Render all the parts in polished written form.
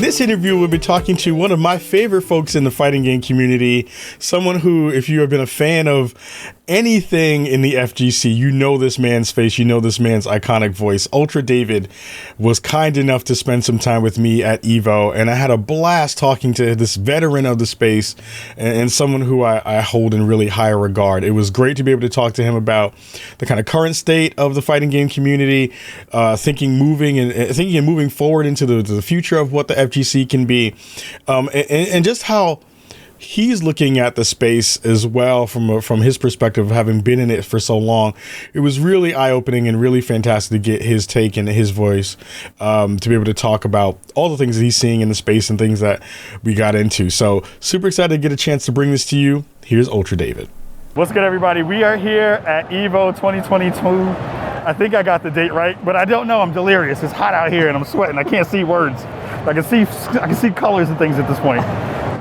In this interview, we'll be talking to one of my favorite folks in the fighting game community, someone who, if you have been a fan of anything in the FGC, you know this man's face, you know this man's iconic voice. UltraDavid was kind enough to spend some time with me at EVO, and I had a blast talking to this veteran of the space and someone who I hold in really high regard. It was great to be able to talk to him about the kind of current state of the fighting game community, thinking and moving forward into the future of what the FGC can be, and just how he's looking at the space as well from his perspective of having been in it for so long. It was really eye-opening and really fantastic to get his take and his voice, to be able to talk about all the things that he's seeing in the space and things that we got into. So super excited to get a chance to bring this to you. Here's UltraDavid. What's good, everybody? We are here at EVO 2022. I think I got the date right, but I don't know. I'm delirious. It's hot out here and I'm sweating. I can't see words. I can see colors and things at this point.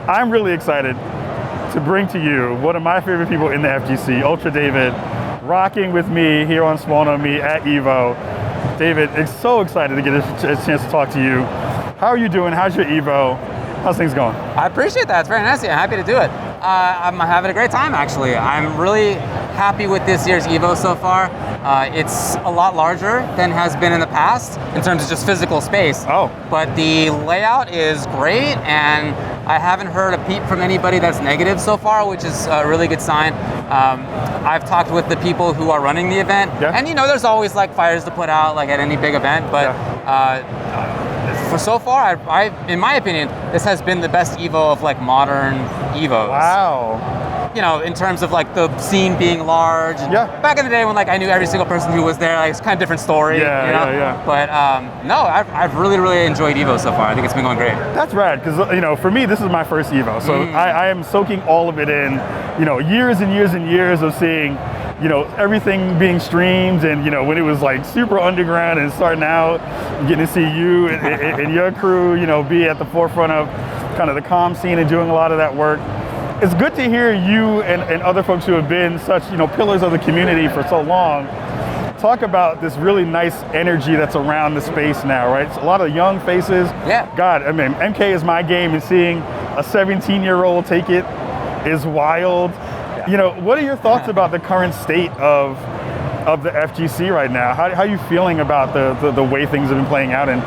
I'm really excited to bring to you one of my favorite people in the FGC, UltraDavid, rocking with me here on Spawn on Me at EVO. David, it's so excited to get a chance to talk to you. How are you doing? How's your EVO? How's things going? I appreciate that. It's very nice. I'm happy to do it. I'm having a great time, actually. I'm really happy with this year's EVO so far. It's a lot larger than has been in the past in terms of just physical space. Oh. But the layout is great, and I haven't heard a peep from anybody that's negative so far, which is a really good sign. I've talked with the people who are running the event, and there's always like fires to put out, like at any big event, but for so far, in my opinion, this has been the best EVO of like modern EVOs. Wow. In terms of like the scene being large. And back in the day when like I knew every single person who was there, like it's kind of different story. But no, I've really, really enjoyed EVO so far. I think it's been going great. That's rad, because for me, this is my first EVO, so I am soaking all of it in. Years and years and years of seeing, everything being streamed, and when it was like super underground and starting out, getting to see you and your crew, be at the forefront of kind of the comm scene and doing a lot of that work. It's good to hear you and other folks who have been such, pillars of the community for so long talk about this really nice energy that's around the space now, right? It's a lot of young faces. Yeah. God, I mean, MK is my game, and seeing a 17-year-old take it is wild. What are your thoughts about the current state of the FGC right now? How are you feeling about the way things have been playing out and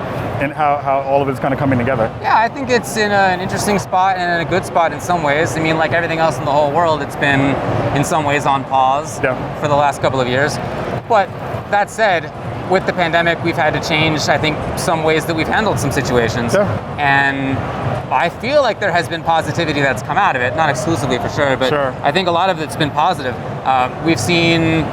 how all of it's kind of coming together? Yeah, I think it's in an interesting spot and in a good spot in some ways. I mean, like everything else in the whole world, it's been in some ways on pause for the last couple of years. But that said, with the pandemic, we've had to change, I think, some ways that we've handled some situations. And I feel like there has been positivity that's come out of it, not exclusively for sure, but I think a lot of it's been positive. We've seen,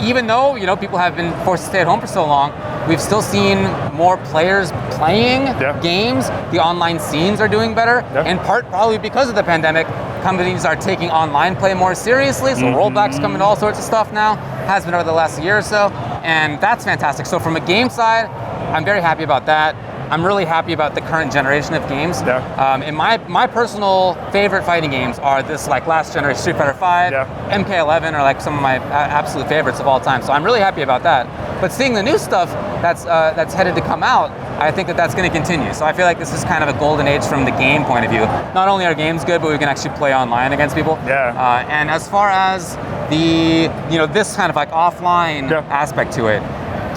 even though people have been forced to stay at home for so long, we've still seen more players playing games. The online scenes are doing better, in part probably because of the pandemic. Companies are taking online play more seriously, so rollbacks come into all sorts of stuff now, has been over the last year or so, and that's fantastic. So from a game side, I'm very happy about that. I'm really happy about the current generation of games. And my personal favorite fighting games are this like last generation Street Fighter V, MK11 are like some of my absolute favorites of all time. So I'm really happy about that. But seeing the new stuff that's headed to come out, I think that's going to continue. So I feel like this is kind of a golden age from the game point of view. Not only are games good, but we can actually play online against people. And as far as the this kind of like offline aspect to it,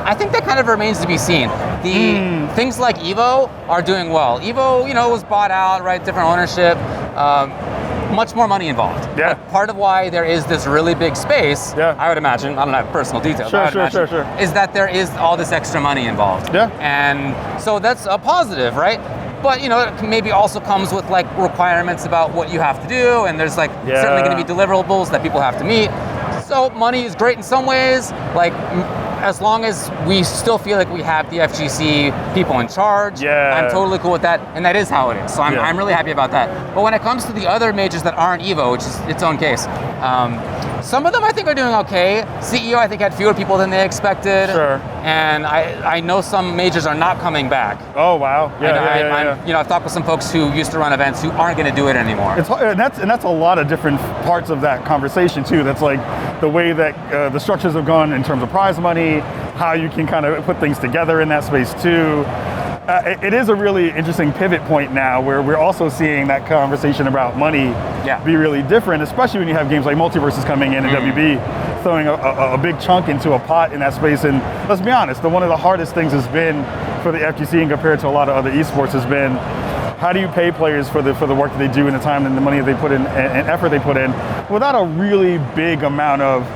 I think that kind of remains to be seen. The things like EVO are doing well. EVO, was bought out, right? Different ownership, much more money involved. But part of why there is this really big space, I would imagine, I don't have personal details, is that there is all this extra money involved. And so that's a positive, right? But it maybe also comes with like requirements about what you have to do, and there's like certainly going to be deliverables that people have to meet. So money is great in some ways, like as long as we still feel like we have the FGC people in charge, I'm totally cool with that, and that is how it is. So I'm really happy about that. But when it comes to the other majors that aren't EVO, which is its own case, some of them I think are doing okay. CEO I think had fewer people than they expected. And I know some majors are not coming back. Oh wow! I've talked with some folks who used to run events who aren't going to do it anymore. And that's a lot of different parts of that conversation too. That's like the way that the structures have gone in terms of prize money, how you can kind of put things together in that space too. it is a really interesting pivot point now where we're also seeing that conversation about money be really different, especially when you have games like Multiverses coming in and WB throwing a big chunk into a pot in that space. And let's be honest, one of the hardest things has been for the FGC and compared to a lot of other esports has been, how do you pay players for the work that they do and the time and the money that they put in and effort they put in without a really big amount of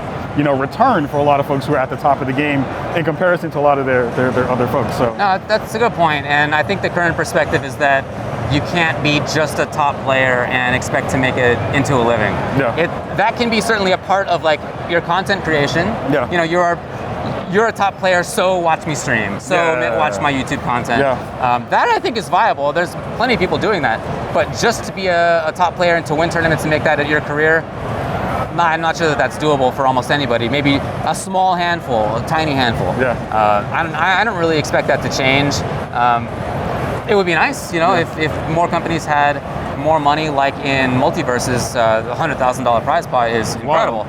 return for a lot of folks who are at the top of the game in comparison to a lot of their other folks. So no, that's a good point. And I think the current perspective is that you can't be just a top player and expect to make it into a living. That can be certainly a part of like your content creation. You're a top player, so watch me stream, so watch my YouTube content. That I think is viable. There's plenty of people doing that. But just to be a top player and to win tournaments and make that your career, I'm not sure that that's doable for almost anybody. Maybe a small handful, a tiny handful. I don't really expect that to change. It would be nice, if more companies had more money, like in Multiverses. The $100,000 prize pot is incredible.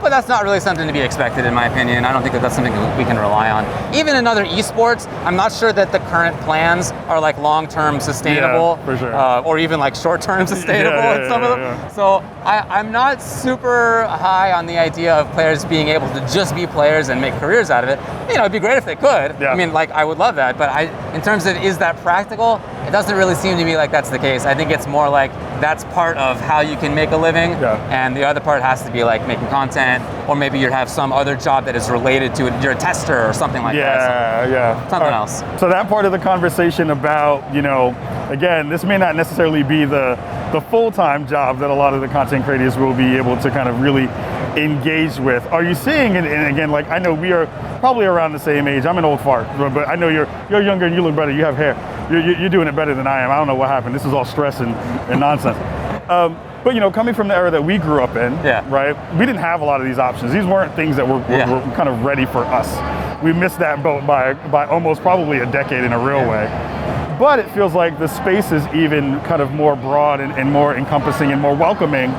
But that's not really something to be expected, in my opinion. I don't think that that's something that we can rely on. Even in other esports, I'm not sure that the current plans are like long-term sustainable, for sure. Or even like short-term sustainable in some of them. So I'm not super high on the idea of players being able to just be players and make careers out of it. It'd be great if they could. I mean, like, I would love that. But in terms of is that practical, it doesn't really seem to me like that's the case. I think it's more like that's part of how you can make a living, and the other part has to be like making content, or maybe you have some other job that is related to it. You're a tester or something like that. Something else. So that part of the conversation about, again, this may not necessarily be the full-time job that a lot of the content creators will be able to kind of really engage with. Are you seeing, and again, like, I know we are probably around the same age. I'm an old fart, but I know you're younger and you look better. You have hair. You're doing it better than I am. I don't know what happened. This is all stress and nonsense. But coming from the era that we grew up in, right? We didn't have a lot of these options. These weren't things that were kind of ready for us. We missed that boat by almost probably a decade in a real way. But it feels like the space is even kind of more broad and more encompassing and more welcoming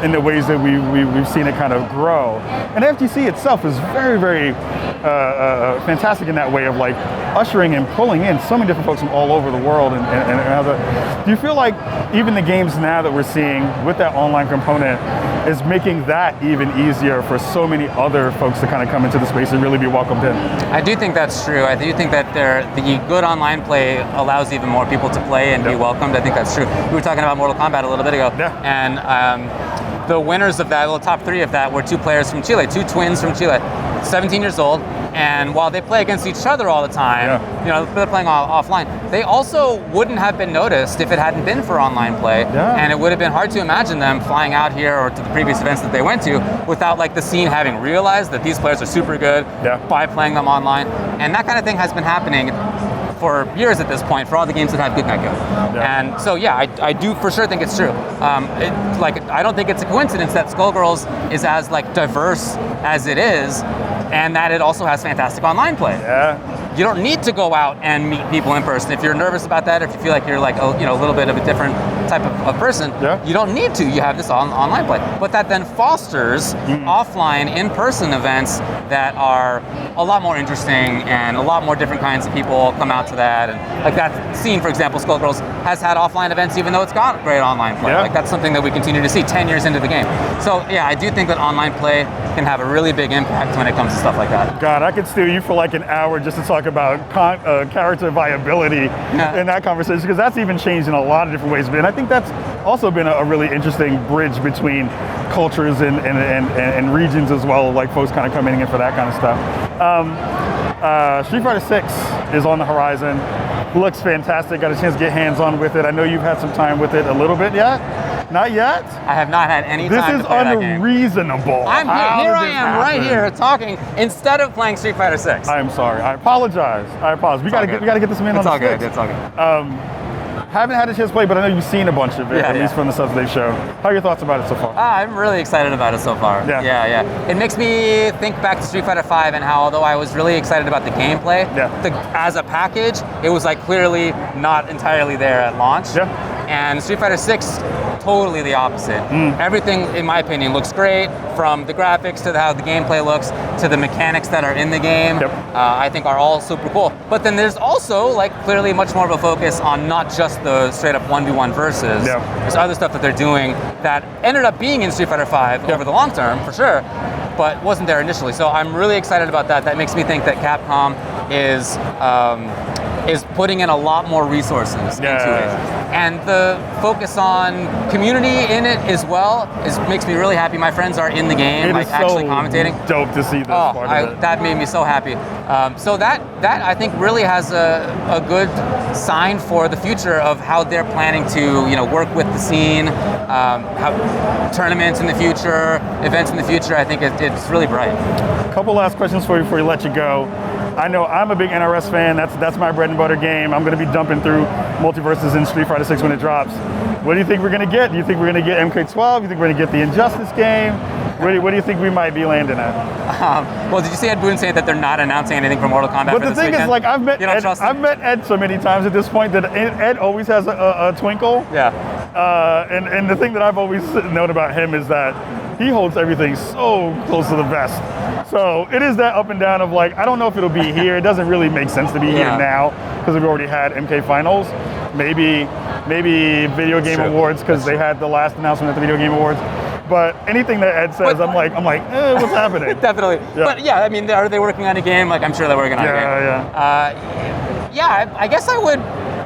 in the ways that we've seen it kind of grow. And FGC itself is very, very fantastic in that way of like ushering and pulling in so many different folks from all over the world. Do you feel like even the games now that we're seeing with that online component is making that even easier for so many other folks to kind of come into the space and really be welcomed in? I do think that's true. I do think that the good online play allows even more people to play and be welcomed. I think that's true. We were talking about Mortal Kombat a little bit ago, and the winners of that, the top three of that, were two players from Chile, two twins from Chile, 17 years old. And while they play against each other all the time, they're playing offline, they also wouldn't have been noticed if it hadn't been for online play. And it would have been hard to imagine them flying out here or to the previous events that they went to without like the scene having realized that these players are super good by playing them online. And that kind of thing has been happening for years at this point for all the games that have Good Night Go. And so I do for sure think it's true. I don't think it's a coincidence that Skullgirls is as like diverse as it is, and that it also has fantastic online play. You don't need to go out and meet people in person. If you're nervous about that, or if you feel like you're like a little bit of a different type of person, you don't need to. You have this online play. But that then fosters offline, in-person events that are a lot more interesting, and a lot more different kinds of people come out to that. And like that scene, for example, Skullgirls has had offline events even though it's got great online play. Like that's something that we continue to see 10 years into the game. So I do think that online play can have a really big impact when it comes to stuff like that. God, I could steal you for like an hour just to talk about character viability in that conversation, because that's even changed in a lot of different ways. And I think that's also been a really interesting bridge between cultures and regions as well, like folks kind of coming in for that kind of stuff. Street Fighter 6 is on the horizon. Looks fantastic. Got a chance to get hands-on with it. I know you've had some time with it a little bit yet. Not yet? I have not had any time to play that game. This is unreasonable. I'm here. Here I am, right here, talking instead of playing Street Fighter 6. I'm sorry. I apologize. We gotta get this man on the sticks. It's all good. Haven't had a chance to play, but I know you've seen a bunch of it, at least from the stuff they've shown. How are your thoughts about it so far? I'm really excited about it so far. It makes me think back to Street Fighter 5 and how, although I was really excited about the gameplay, as a package, it was like clearly not entirely there at launch. And Street Fighter 6, totally the opposite. Everything, in my opinion, looks great, from the graphics to how the gameplay looks to the mechanics that are in the game. I think are all super cool. But then there's also like clearly much more of a focus on not just the straight up 1v1 versus. There's other stuff that they're doing that ended up being in Street Fighter 5 over the long term, for sure, but wasn't there initially. So I'm really excited about that. That makes me think that Capcom is putting in a lot more resources into it. And the focus on community in it as well makes me really happy. My friends are in the game, like actually commentating. Dope to see this part of it. That made me so happy. So that I think really has a good sign for the future of how they're planning to work with the scene, have tournaments in the future, events in the future. I think it's really bright. A couple last questions for you before we let you go. I know I'm a big NRS fan. That's my bread and butter game. I'm going to be dumping through Multiverses in Street Fighter 6 when it drops. What do you think we're going to get? Do you think we're going to get MK12? Do you think we're going to get the Injustice game? What do you think we might be landing at? Well, did you see Ed Boon say that they're not announcing anything for Mortal Kombat? But the thing is, like, I've met Ed so many times at this point that Ed always has a twinkle. And the thing that I've always known about him is that he holds everything so close to the vest. So it is that up and down of like, I don't know if it'll be here. It doesn't really make sense to be here now because we've already had MK Finals. Maybe Video Game Awards because they had the last announcement at the Video Game Awards. But anything that Ed says, I'm like, what's happening? Definitely. But I mean, are they working on a game? Like, I'm sure they're working on a game. I guess I would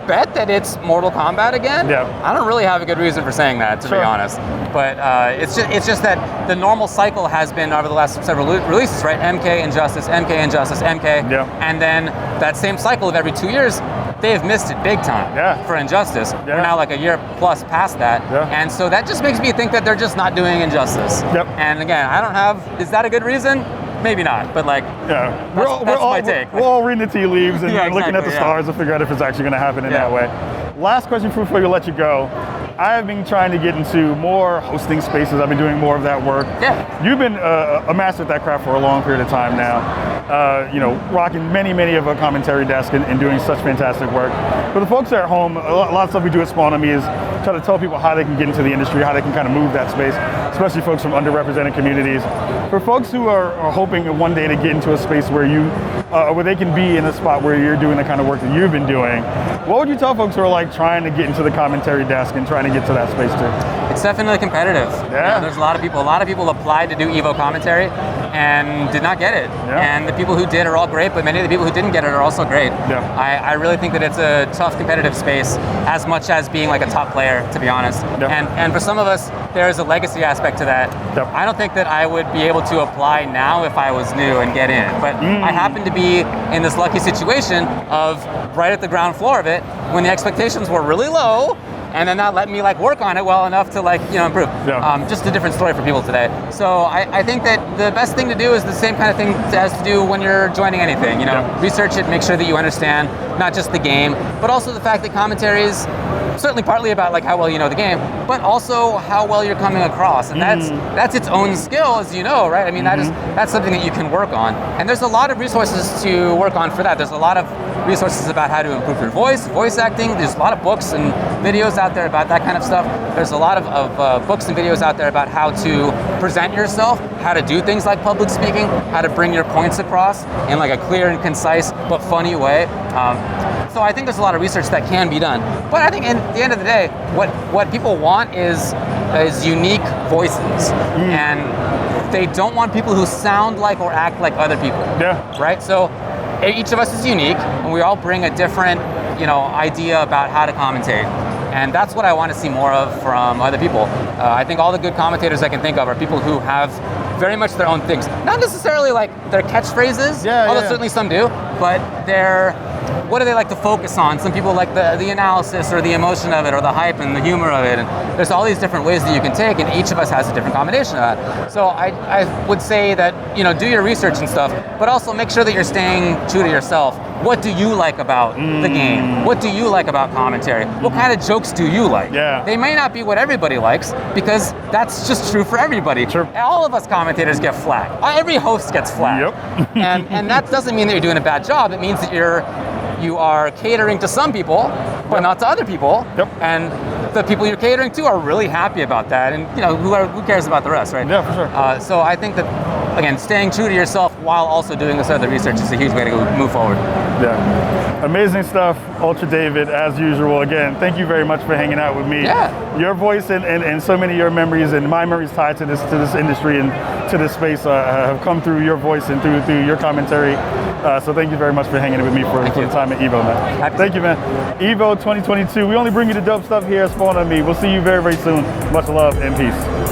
bet that it's Mortal Kombat again. I don't really have a good reason for saying that, to be honest. But it's just that the normal cycle has been over the last several releases, right? MK, Injustice, MK, Injustice, MK. And then that same cycle of every 2 years, they've missed it big time for Injustice. We're now like a year plus past that. And so that just makes me think that they're just not doing Injustice. And again, is that a good reason? Maybe not, but like, that's my take. We're all reading the tea leaves and looking at the stars to figure out if it's actually going to happen in that way. Last question before we let you go. I have been trying to get into more hosting spaces. I've been doing more of that work. You've been a master at that craft for a long period of time now. Rocking many of a commentary desk and doing such fantastic work. For the folks that are at home, a lot of stuff we do at Spawn on Me is try to tell people how they can get into the industry, how they can kind of move that space, especially folks from underrepresented communities. For folks who are hoping one day to get into a space where where they can be in a spot where you're doing the kind of work that you've been doing, what would you tell folks who are like trying to get into the commentary desk and trying to get to that space too? It's definitely competitive. There's a lot of people applied to do Evo commentary and did not get it. And the people who did are all great, but many of the people who didn't get it are also great. I really think that it's a tough competitive space as much as being like a top player, to be honest. And for some of us, there is a legacy aspect to that. I don't think that I would be able to apply now if I was new and get in, but I happen to be in this lucky situation of right at the ground floor of it when the expectations were really low, and then that let me like work on it well enough to like improve. Just a different story for people today. So I think that the best thing to do is the same kind of thing as to do when you're joining anything. Research it, make sure that you understand not just the game, but also the fact that commentary is certainly partly about like how well you know the game, but also how well you're coming across, and that's its own skill, as you know, right? I mean, that's something that you can work on, and there's a lot of resources to work on for that. There's a lot of resources about how to improve your voice acting. There's a lot of books and videos out there about that kind of stuff. There's a lot of books and videos out there about how to present yourself, how to do things like public speaking, how to bring your points across in like a clear and concise but funny way. So I think there's a lot of research that can be done. But I think at the end of the day, what people want is unique voices. And they don't want people who sound like or act like other people. Right? So each of us is unique, and we all bring a different, idea about how to commentate. And that's what I want to see more of from other people. I think all the good commentators I can think of are people who have very much their own things. Not necessarily like their catchphrases, although certainly some do, but what do they like to focus on? Some people like the analysis or the emotion of it or the hype and the humor of it. And there's all these different ways that you can take, and each of us has a different combination of that. So I would say that, do your research and stuff, but also make sure that you're staying true to yourself. What do you like about the game? What do you like about commentary? What kind of jokes do you like? They may not be what everybody likes, because that's just true for everybody. All of us commentators get flack. Every host gets flack. And that doesn't mean that you're doing a bad job. It means that you are catering to some people, but not to other people. And the people you're catering to are really happy about that, and you know, who cares about the rest, right? Yeah, for sure. So I think that, again, staying true to yourself while also doing this other research is a huge way to move forward. Yeah. Amazing stuff, UltraDavid, as usual. Again, thank you very much for hanging out with me. Yeah. Your voice and so many of your memories and my memories tied to this industry and to this space have come through your voice and through your commentary. So thank you very much for hanging with me for the time at Evo, man. Thank you, man. Evo 2022. We only bring you the dope stuff here at Spawn on Me. We'll see you very, very soon. Much love and peace.